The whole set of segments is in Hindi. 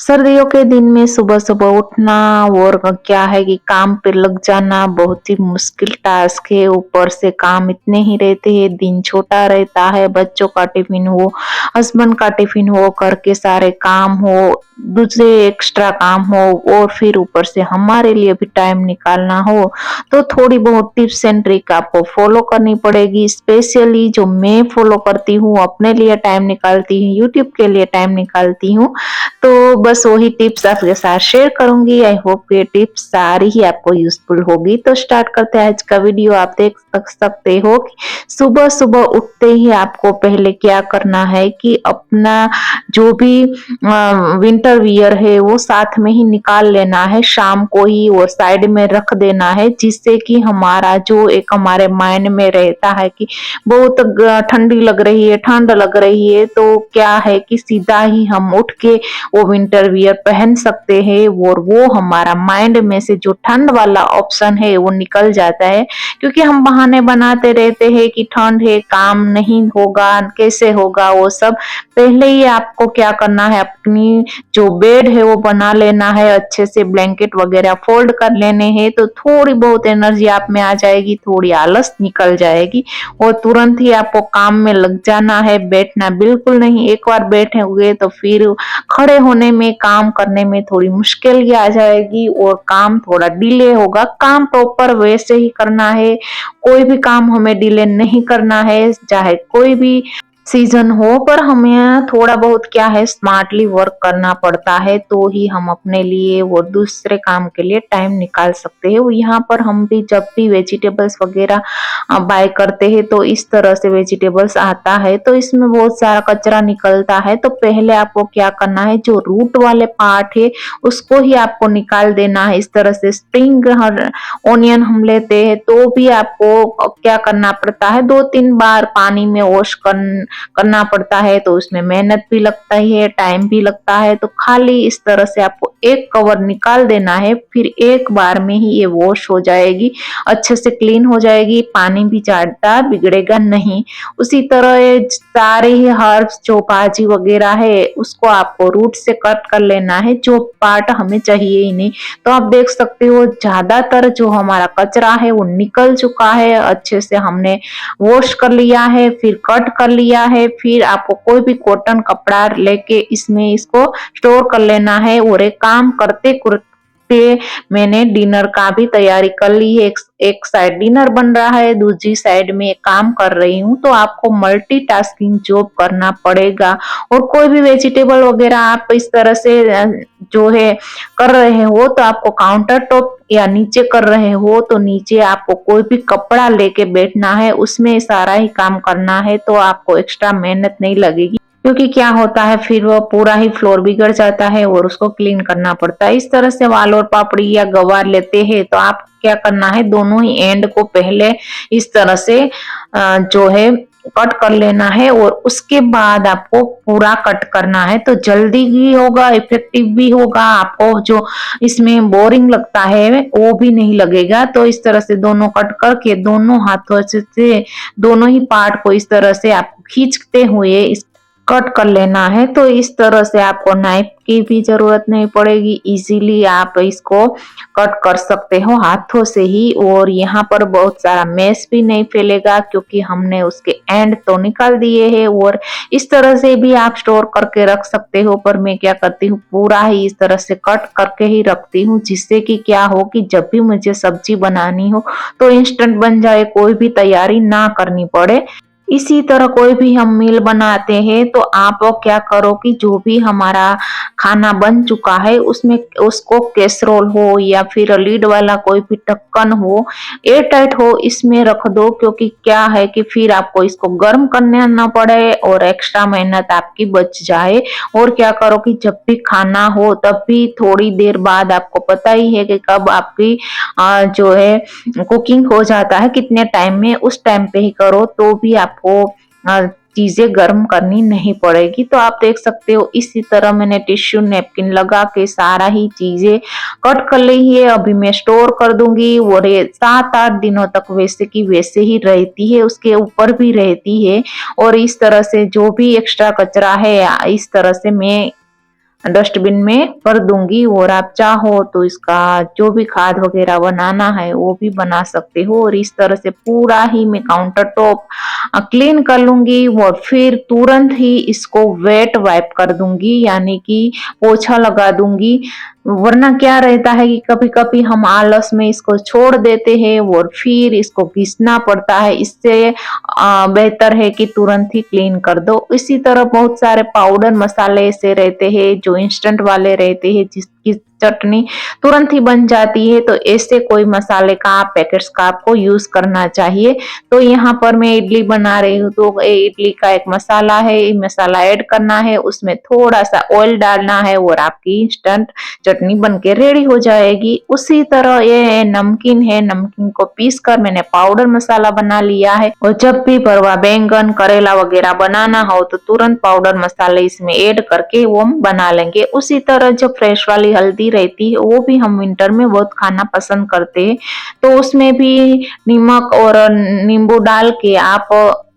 सर्दियों के दिन में सुबह-सुबह उठना और क्या है कि काम पे लग जाना बहुत ही मुश्किल टास्क है। ऊपर से काम इतने ही रहते हैं, दिन छोटा रहता है, बच्चों का टिफ़िन हो, हस्बैंड का टिफ़िन हो, घर के सारे काम हो, दूसरे एक्स्ट्रा काम हो और फिर ऊपर से हमारे लिए भी टाइम निकालना हो, तो थोड़ी बहुत टिप्स एंड ट्रिक आपको फ़ॉलो करनी पड़ेगी। स्पेशली जो मैं फ़ॉलो करती हूँ, अपने लिए टाइम निकालती हूँ, यूट्यूब के लिए टाइम निकालती हूँ। तो बस वही टिप्स आपके साथ शेयर करूँगी। आई होप ये टिप्स सारी ही आपको यूज़फुल होगी। तो स्टार्ट करते हैं आज का वीडियो। आप देख सकते हो कि सुबह-सुबह उठते ही आपको पहले क्या करना है कि अपना जो भी विंटर वियर है वो साथ में ही निकाल लेना है, शाम को ही और साइड में रख देना है, जिससे कि हमारा जो एक हमारे माइंड में रहता है कि बहुत ठंडी लग रही है, ठंड लग रही है, तो क्या है कि सीधा ही हम उठ के वो विंटर वियर पहन सकते हैं और वो हमारा माइंड में से जो ठंड वाला ऑप्शन है वो निकल जाता है। क्योंकि हम बहाने बनाते रहते हैं कि ठंड है, काम नहीं होगा, कैसे होगा वो सब। पहले ही आपको क्या करना है, अपनी जो बेड है वो बना लेना है, अच्छे से ब्लैंकेट वगैरह फोल्ड कर लेने हैं, तो थोड़ी बहुत एनर्जी आप में आ जाएगी, थोड़ी आलस निकल जाएगी और तुरंत ही आपको काम में लग जाना है, बैठना बिल्कुल नहीं। एक बार बैठे हुए तो फिर खड़े होने में, काम करने में थोड़ी मुश्किल ही आ जाएगी और काम थोड़ा डिले होगा। काम प्रॉपर वैसे ही करना है, कोई भी काम हमें डिले नहीं करना है, चाहे कोई भी सीजन हो, पर हमें थोड़ा बहुत क्या है स्मार्टली वर्क करना पड़ता है, तो ही हम अपने लिए और दूसरे काम के लिए टाइम निकाल सकते हैं। और यहाँ पर हम भी जब भी वेजिटेबल्स वगैरह बाय करते हैं तो इस तरह से वेजिटेबल्स आता है, तो इसमें बहुत सारा कचरा निकलता है। तो पहले आपको क्या करना है, जो रूट वाले पार्ट है उसको ही आपको निकाल देना है। इस तरह से स्प्रिंग ओनियन हम लेते हैं तो भी आपको क्या करना पड़ता है, 2-3 बार पानी में वॉश करना पड़ता है, तो उसमें मेहनत भी लगता ही है, टाइम भी लगता है। तो खाली इस तरह से आपको एक कवर निकाल देना है, फिर एक बार में ही ये वॉश हो जाएगी, अच्छे से क्लीन हो जाएगी, पानी भी ज्यादा बिगड़ेगा नहीं। उसी तरह ये सारे ही हर्ब्स जो भाजी वगैरह है उसको आपको रूट से कट कर लेना है, जो पार्ट हमें चाहिए ही नहीं। तो आप देख सकते हो ज्यादातर जो हमारा कचरा है वो निकल चुका है, अच्छे से हमने वॉश कर लिया है, फिर कट कर लिया है। फिर आपको कोई भी कॉटन कपड़ा लेके इसमें इसको स्टोर कर लेना है और एक काम करते करते मैंने डिनर का भी तैयारी कर ली है। एक साइड डिनर बन रहा है, दूसरी साइड में काम कर रही हूँ, तो आपको मल्टीटास्किंग जॉब करना पड़ेगा। और कोई भी वेजिटेबल वगैरह आप इस तरह से जो है कर रहे हो, तो आपको काउंटर टॉप या नीचे कर रहे हो तो नीचे आपको कोई भी कपड़ा लेके बैठना है, उसमें सारा ही काम करना है, तो आपको एक्स्ट्रा मेहनत नहीं लगेगी। क्योंकि क्या होता है फिर वो पूरा ही फ्लोर बिगड़ जाता है और उसको क्लीन करना पड़ता है। इस तरह से वाल और पापड़ी या गवार लेते हैं तो आप क्या करना है, दोनों ही एंड को पहले इस तरह से जो है कट कर लेना है और उसके बाद आपको पूरा कट करना है, तो जल्दी भी होगा, इफेक्टिव भी होगा, आपको जो इसमें बोरिंग लगता है वो भी नहीं लगेगा। तो इस तरह से दोनों कट करके दोनों हाथों से दोनों ही पार्ट को इस तरह से आपको खींचते हुए इस कट कर लेना है। तो इस तरह से आपको नाइफ की भी जरूरत नहीं पड़ेगी, इजीली आप इसको कट कर सकते हो हाथों से ही। और यहाँ पर बहुत सारा मैस भी नहीं फैलेगा क्योंकि हमने उसके एंड तो निकाल दिए हैं। और इस तरह से भी आप स्टोर करके रख सकते हो, पर मैं क्या करती हूँ पूरा ही इस तरह से कट करके ही रखती हूँ, जिससे कि क्या हो कि जब भी मुझे सब्जी बनानी हो तो इंस्टेंट बन जाए, कोई भी तैयारी ना करनी पड़े। इसी तरह कोई भी हम मील बनाते हैं तो आप लोग क्या करो कि जो भी हमारा खाना बन चुका है उसमें उसको कैसरोल हो या फिर लीड वाला कोई भी ढक्कन हो, एयर टाइट हो, इसमें रख दो। क्योंकि क्या है कि फिर आपको इसको गर्म करना ना पड़े और एक्स्ट्रा मेहनत आपकी बच जाए। और क्या करो कि जब भी खाना हो तब भी थोड़ी देर बाद, आपको पता ही है कि कब आपकी जो है कुकिंग हो जाता है, कितने टाइम में, उस टाइम पे ही करो, तो भी आपको चीजें गर्म करनी नहीं पड़ेगी। तो आप देख सकते हो इसी तरह मैंने टिश्यू नैपकिन लगा के सारा ही चीजें कट कर ली है। अभी मैं स्टोर कर दूंगी और ये 7-8 दिनों तक वैसे की वैसे ही रहती है, उसके ऊपर भी रहती है। और इस तरह से जो भी एक्स्ट्रा कचरा है इस तरह से मैं डस्टबिन में कर दूंगी। और आप चाहो तो इसका जो भी खाद वगैरह बनाना है वो भी बना सकते हो। और इस तरह से पूरा ही मैं काउंटर टॉप क्लीन कर लूंगी और फिर तुरंत ही इसको वेट वाइप कर दूंगी, यानी कि पोछा लगा दूंगी। वरना क्या रहता है कि कभी कभी हम आलस में इसको छोड़ देते हैं और फिर इसको घिसना पड़ता है। इससे बेहतर है कि तुरंत ही क्लीन कर दो। इसी तरह बहुत सारे पाउडर मसाले ऐसे रहते हैं जो इंस्टेंट वाले रहते हैं, जिसकी चटनी तुरंत ही बन जाती है। तो ऐसे कोई मसाले का पैकेट्स का आपको यूज करना चाहिए। तो यहाँ पर मैं इडली बना रही हूँ, तो इडली का एक मसाला है, मसाला ऐड करना है, उसमें थोड़ा सा ऑयल डालना है और आपकी इंस्टेंट चटनी बनके रेडी हो जाएगी। उसी तरह ये नमकीन है, नमकीन को पीस कर मैंने पाउडर मसाला बना लिया है। और जब भी भरवा बैंगन करेला वगैरह बनाना हो तो तुरंत पाउडर मसाले इसमें ऐड करके वो हम बना लेंगे। उसी तरह जो फ्रेश वाली हल्दी रहती है वो भी हम विंटर में बहुत खाना पसंद करते हैं, तो उसमें भी नमक और नींबू डाल के आप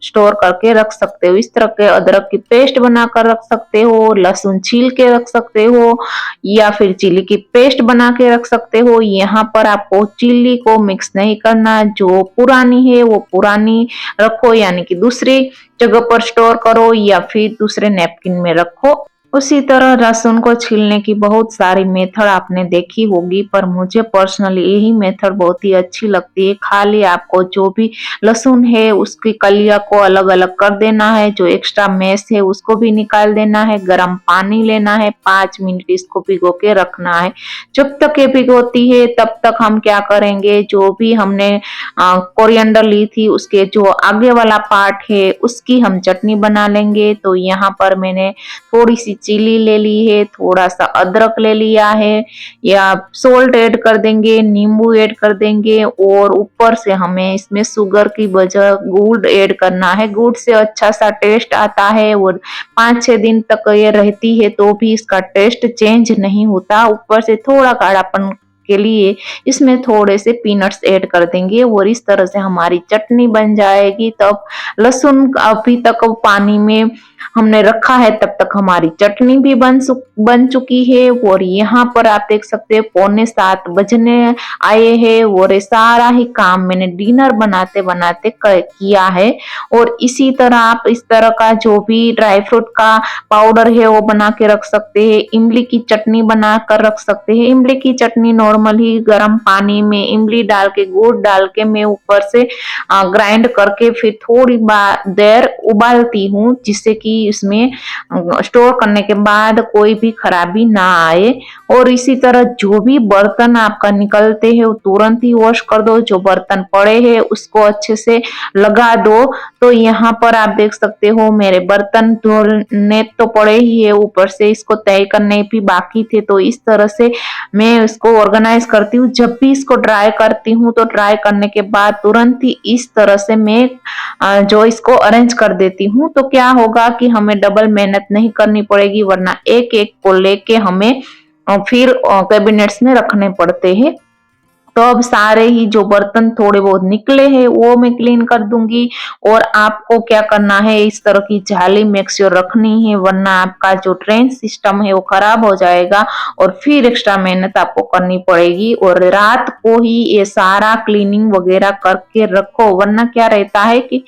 स्टोर करके रख सकते हो। इस तरह के अदरक की पेस्ट बनाकर रख सकते हो, लहसुन छील के रख सकते हो, या फिर चिली की पेस्ट बना के रख सकते हो। यहाँ पर आपको चिली को मिक्स नहीं करना, जो पुरानी है वो पुरानी रखो, यानी कि दूसरी जगह पर स्टोर करो या फिर दूसरे नैपकिन में रखो। उसी तरह लहसुन को छीलने की बहुत सारी मेथड आपने देखी होगी, पर मुझे पर्सनली यही मेथड बहुत ही अच्छी लगती है। खाली आपको जो भी लहसुन है उसकी कलिया को अलग अलग कर देना है, जो एक्स्ट्रा मैस है उसको भी निकाल देना है, गर्म पानी लेना है, 5 मिनट इसको भिगो के रखना है। जब तक ये भिगोती है तब तक हम क्या करेंगे, जो भी हमने कोरिएंडर ली थी उसके जो आगे वाला पार्ट है उसकी हम चटनी बना लेंगे। तो यहाँ पर मैंने थोड़ी सी चिली ले ली है, थोड़ा सा अदरक ले लिया है, या सोल्ट ऐड कर देंगे, नींबू ऐड कर देंगे, और ऊपर से हमें इसमें शुगर की बजाय गुड़ ऐड करना है। गुड़ से अच्छा सा टेस्ट आता है और 5-6 दिन तक ये रहती है तो भी इसका टेस्ट चेंज नहीं होता। ऊपर से थोड़ा गाढ़ापन के लिए इसमें थोड़े से पीनट्स ऐड कर देंगे और इस तरह से हमारी चटनी बन जाएगी। तब लहसुन अभी तक पानी में हमने रखा है तब तक हमारी चटनी भी बन चुकी है। और यहाँ पर आप देख सकते हैं 6:45 बजने आए हैं और ये सारा ही काम मैंने डिनर बनाते बनाते किया है। और इसी तरह आप इस तरह का जो भी ड्राई फ्रूट का पाउडर है वो बना के रख सकते हैं, इमली की चटनी बना कर रख सकते हैं। इमली की चटनी नॉर्मल ही गर्म पानी में इमली डाल के गुड़ डाल के मैं ऊपर से ग्राइंड करके फिर थोड़ी देर उबालती हूँ, जिससे कि इसमें स्टोर करने के बाद कोई भी खराबी ना आए। और इसी तरह जो भी बर्तन आपका निकलते हैं वो तुरंत ही वॉश कर दो, जो बर्तन पड़े हैं उसको अच्छे से लगा दो। तो यहाँ पर आप देख सकते हो मेरे बर्तन धोने तो पड़े ही है, ऊपर से इसको तय करने भी बाकी थे। तो इस तरह से मैं इसको ऑर्गेनाइज करती हूँ। जब भी इसको ड्राई करती हूँ तो ड्राई करने के बाद तुरंत ही इस तरह से मैं जो इसको अरेंज कर देती हूँ। तो क्या होगा कि हमें डबल मेहनत नहीं करनी पड़ेगी, वरना एक एक को लेके हमें फिर कैबिनेट्स में रखने पड़ते हैं। तो अब सारे ही जो बर्तन थोड़े बहुत निकले हैं वो मैं क्लीन कर दूंगी। और आपको क्या करना है, इस तरह की जाली मेक श्योर रखनी है, वरना आपका जो ड्रेन सिस्टम है वो खराब हो जाएगा और फिर एक्स्ट्रा मेहनत आपको करनी पड़ेगी। और रात को ही ये सारा क्लीनिंग वगैरह करके रखो, वरना क्या रहता है कि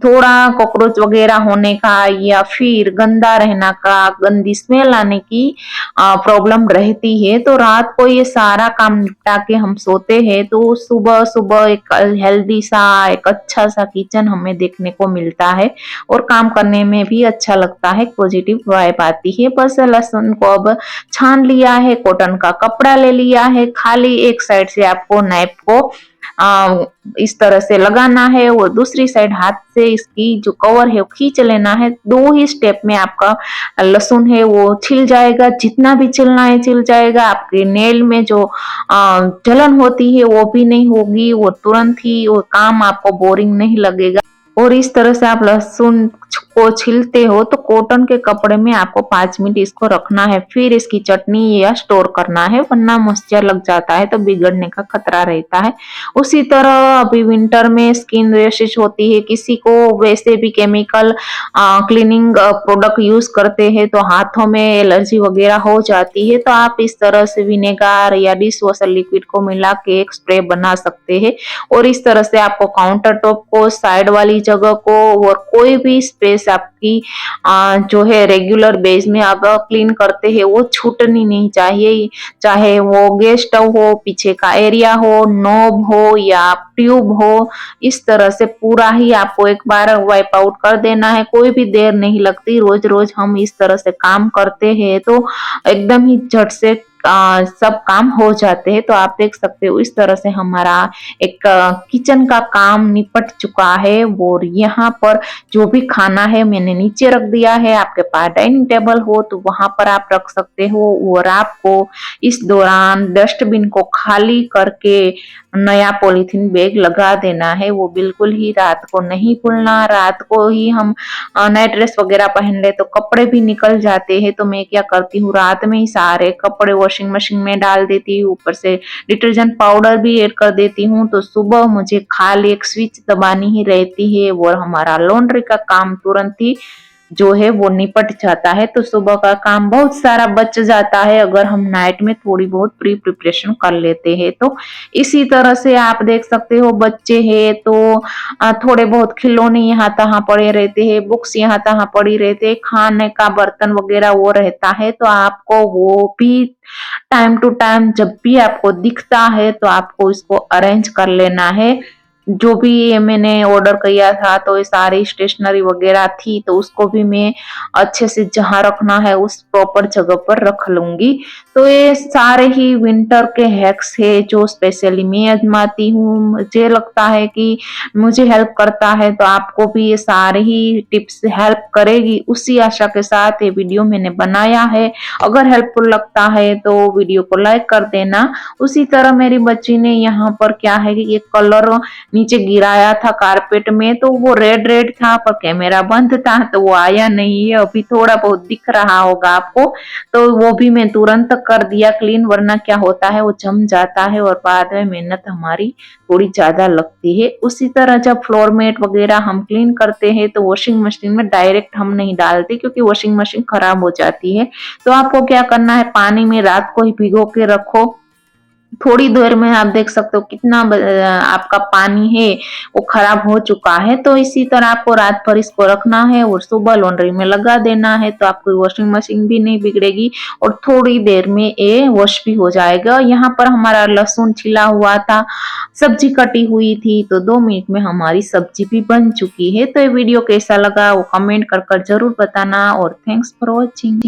थोड़ा कॉकरोच वगैरह होने का या फिर गंदा रहना का, गंदी स्मेल आने की प्रॉब्लम रहती है। तो रात को ये सारा काम निपटा के हम सोते हैं तो सुबह सुबह एक हेल्दी सा एक अच्छा सा किचन हमें देखने को मिलता है और काम करने में भी अच्छा लगता है, पॉजिटिव वाइब आती है। बस लहसुन को अब छान लिया है, कॉटन का कपड़ा ले लिया है, खाली एक साइड से आपको नाइफ को इस तरह से लगाना है और दूसरी साइड हाथ से इसकी जो कवर है वो खींच लेना है। 2 ही स्टेप में आपका लहसुन है वो छिल जाएगा, जितना भी छिलना है छिल जाएगा। आपके नेल में जो जलन होती है वो भी नहीं होगी और तुरंत ही वो काम आपको बोरिंग नहीं लगेगा। और इस तरह से आप लहसुन को छिलते हो तो कॉटन के कपड़े में आपको 5 मिनट इसको रखना है, फिर इसकी चटनी या स्टोर करना है, वरना मॉइस्चर लग जाता है तो बिगड़ने का खतरा रहता है। उसी तरह अभी विंटर में स्किन रैशेस होती है, किसी को वैसे भी केमिकल क्लीनिंग प्रोडक्ट यूज करते हैं तो हाथों में एलर्जी वगैरह हो जाती है, तो आप इस तरह से विनेगर या डिश वॉशर लिक्विड को मिला के एक स्प्रे बना सकते हैं और इस तरह से आपको काउंटर टॉप को, साइड वाली जगह को और कोई भी स्पेस आपकी जो है रेगुलर बेस में आप क्लीन करते हैं वो छूटनी नहीं चाहिए, चाहे वो गैस स्टव हो, पीछे का एरिया हो, नॉब हो या ट्यूब हो, इस तरह से पूरा ही आपको एक बार वाइप आउट कर देना है। कोई भी देर नहीं लगती, रोज रोज हम इस तरह से काम करते हैं तो एकदम ही झट से सब काम हो जाते हैं। तो आप देख सकते हो इस तरह से हमारा एक किचन का काम निपट चुका है और यहाँ पर जो भी खाना है मैंने नीचे रख दिया है। आपके पास डाइनिंग टेबल हो तो वहां पर आप रख सकते हो और आपको इस दौरान डस्टबिन को खाली करके नया पॉलीथीन बैग लगा देना है। वो बिल्कुल ही रात को नहीं भूलना। रात को ही हम नाइट ड्रेस वगैरह पहन ले तो कपड़े भी निकल जाते हैं, तो मैं क्या करती हूँ रात में ही सारे कपड़े वॉशिंग मशीन में डाल देती हूँ, ऊपर से डिटर्जेंट पाउडर भी ऐड कर देती हूँ, तो सुबह मुझे खाली एक स्विच दबानी ही रहती है और हमारा लॉन्ड्री का काम तुरंत ही जो है वो निपट जाता है। तो सुबह का काम बहुत सारा बच जाता है अगर हम नाइट में थोड़ी बहुत प्री प्रिपरेशन कर लेते हैं तो। इसी तरह से आप देख सकते हो बच्चे हैं तो थोड़े बहुत खिलौने यहाँ तहाँ पड़े रहते हैं, बुक्स यहाँ तहाँ पड़ी रहते हैं, खाने का बर्तन वगैरह वो रहता है, तो आपको वो भी टाइम टू टाइम जब भी आपको दिखता है तो आपको इसको अरेंज कर लेना है। जो भी ये मैंने ऑर्डर किया था तो ये सारी स्टेशनरी वगैरह थी तो उसको भी मैं अच्छे से जहाँ रखना है उस प्रॉपर जगह पर रख लूंगी। तो ये सारे ही विंटर के हैक्स है जो स्पेशली मैं आजमाती हूँ। मुझे लगता है कि मुझे हेल्प करता है तो आपको भी ये सारे ही टिप्स हेल्प करेगी, उसी आशा के साथ ये वीडियो मैंने बनाया है। अगर हेल्पफुल लगता है तो वीडियो को लाइक कर देना। उसी तरह मेरी बच्ची ने यहाँ पर क्या है कि ये कलर नीचे गिराया था कारपेट में तो वो रेड रेड था पर कैमरा बंद था तो वो आया नहीं है। अभी थोड़ा बहुत दिख रहा होगा आपको, तो वो भी मैं तुरंत कर दिया क्लीन, वरना क्या होता है वो जम जाता है और बाद में मेहनत हमारी थोड़ी ज्यादा लगती है। उसी तरह जब फ्लोर मैट वगैरह हम क्लीन करते हैं तो वॉशिंग मशीन में डायरेक्ट हम नहीं डालते क्योंकि वॉशिंग मशीन खराब हो जाती है। तो आपको क्या करना है, पानी में रात को ही भिगो के रखो, थोड़ी देर में आप देख सकते हो कितना आपका पानी है वो खराब हो चुका है। तो इसी तरह आपको रात भर इसको रखना है और सुबह लॉन्ड्री में लगा देना है, तो आपकी वॉशिंग मशीन भी नहीं बिगड़ेगी और थोड़ी देर में ये वॉश भी हो जाएगा। यहाँ पर हमारा लहसुन छिला हुआ था, सब्जी कटी हुई थी, तो 2 मिनट में हमारी सब्जी भी बन चुकी है। तो ये वीडियो कैसा लगा वो कमेंट कर जरूर बताना और थैंक्स फॉर वॉचिंग।